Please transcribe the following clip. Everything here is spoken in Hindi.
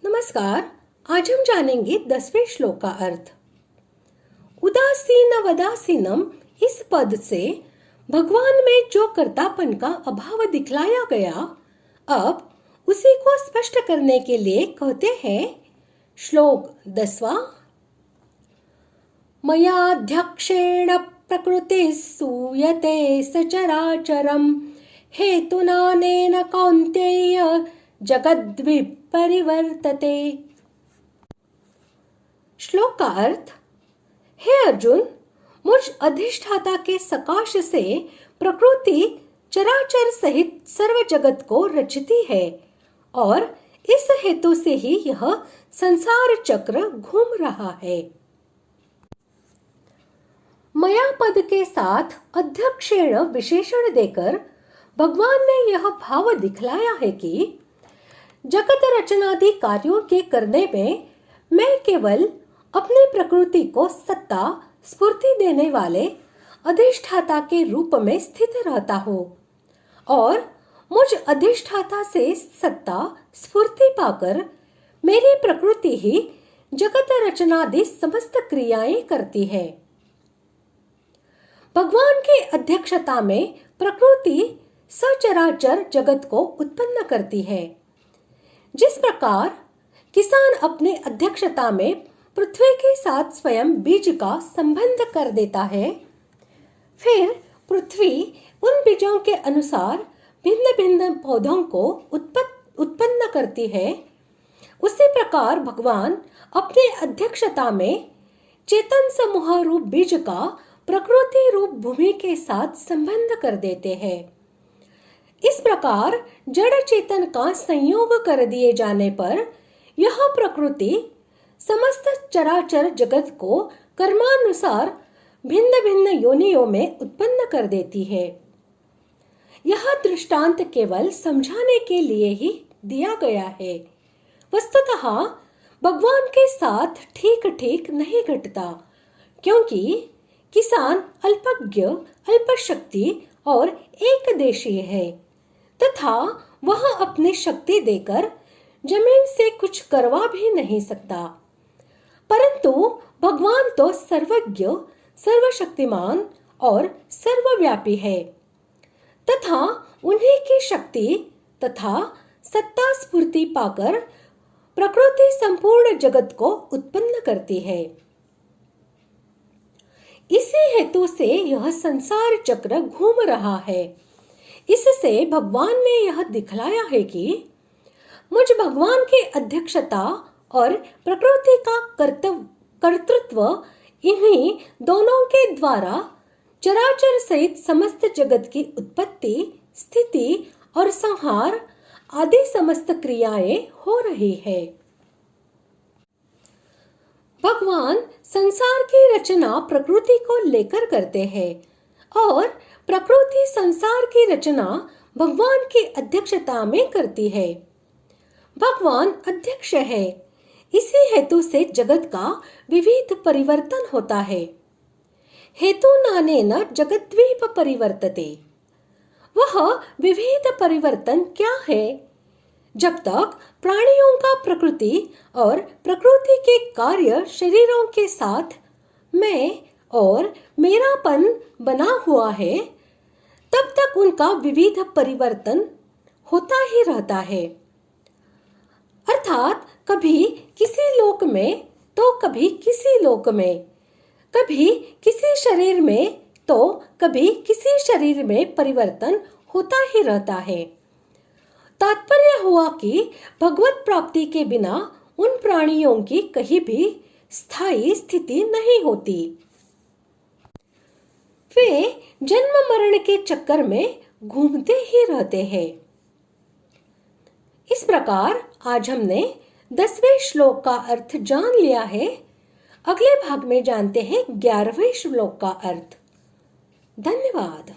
नमस्कार। आज हम जानेंगे 10वें श्लोक का अर्थ। उदासीन वदासीनम इस पद से भगवान में जो कर्तापन का अभाव दिखलाया गया, अब उसी को स्पष्ट करने के लिए कहते हैं। श्लोक 10वां। मयाध्यक्षेण प्रकृतिः सूयते सचराचरम् हेतुनानेन कौन्तेय जगद्विपरिवर्तते। श्लोक का अर्थ। हे अर्जुन, मुझ अधिष्ठाता के सकाश से प्रकृति चराचर सहित सर्व जगत को रचती है और इस हेतु से ही यह संसार चक्र घूम रहा है। मया पद के साथ अध्यक्षेण विशेषण देकर भगवान ने यह भाव दिखलाया है कि जगत रचनादि कार्यों के करने में मैं केवल अपनी प्रकृति को सत्ता स्फूर्ति देने वाले अधिष्ठाता के रूप में स्थित रहता हूँ और मुझ अधिष्ठाता से सत्ता स्फूर्ति पाकर मेरी प्रकृति ही जगत रचनादि समस्त क्रियाएं करती है। भगवान की अध्यक्षता में प्रकृति सचराचर जगत को उत्पन्न करती है। जिस प्रकार किसान अपने अध्यक्षता में पृथ्वी के साथ स्वयं बीज का संबंध कर देता है, फिर पृथ्वी उन बीजों के अनुसार भिन्न भिन्न पौधों को उत्पन्न करती है, उसी प्रकार भगवान अपने अध्यक्षता में चेतन समूह रूप बीज का प्रकृति रूप भूमि के साथ संबंध कर देते हैं। इस प्रकार जड़ चेतन का संयोग कर दिए जाने पर यह प्रकृति समस्त चराचर जगत को कर्मानुसार भिन्न भिन्न योनियों में उत्पन्न कर देती है। यह दृष्टांत केवल समझाने के लिए ही दिया गया है। वस्तुतः भगवान के साथ ठीक ठीक नहीं घटता, क्योंकि किसान अल्पज्ञ, अल्पशक्ति और एकदेशीय है तथा वह अपनी शक्ति देकर जमीन से कुछ करवा भी नहीं सकता। परंतु भगवान तो सर्वज्ञ, सर्वशक्तिमान और सर्वव्यापी है तथा उन्हीं की शक्ति तथा सत्ता स्फूर्ति पाकर प्रकृति संपूर्ण जगत को उत्पन्न करती है। इसी हेतु से यह संसार चक्र घूम रहा है। इससे भगवान ने यह दिखलाया है कि मुझ भगवान की अध्यक्षता और प्रकृति का कर्तृत्व इन्हीं दोनों के द्वारा चराचर सहित समस्त जगत की उत्पत्ति, स्थिति और संहार आदि समस्त क्रियाएं हो रही है। भगवान संसार की रचना प्रकृति को लेकर करते हैं और प्रकृति संसार की रचना भगवान की अध्यक्षता में करती है। भगवान अध्यक्ष है, इसी हेतु से जगत का विविध परिवर्तन होता है। हेतु नानेन जगद्वीप परिवर्तते। वह विविध परिवर्तन क्या है? जब तक प्राणियों का प्रकृति और प्रकृति के कार्य शरीरों के साथ मैं और मेरापन बना हुआ है, तब तक उनका विविध परिवर्तन होता ही रहता है। अर्थात कभी किसी लोक में तो कभी किसी लोक में, कभी किसी शरीर में तो कभी किसी शरीर में परिवर्तन होता ही रहता है। तात्पर्य हुआ कि भगवत प्राप्ति के बिना उन प्राणियों की कहीं भी स्थायी स्थिति नहीं होती। वे जन्म मरण के चक्कर में घूमते ही रहते हैं। इस प्रकार आज हमने 10वें श्लोक का अर्थ जान लिया है। अगले भाग में जानते हैं 11वें श्लोक का अर्थ। धन्यवाद।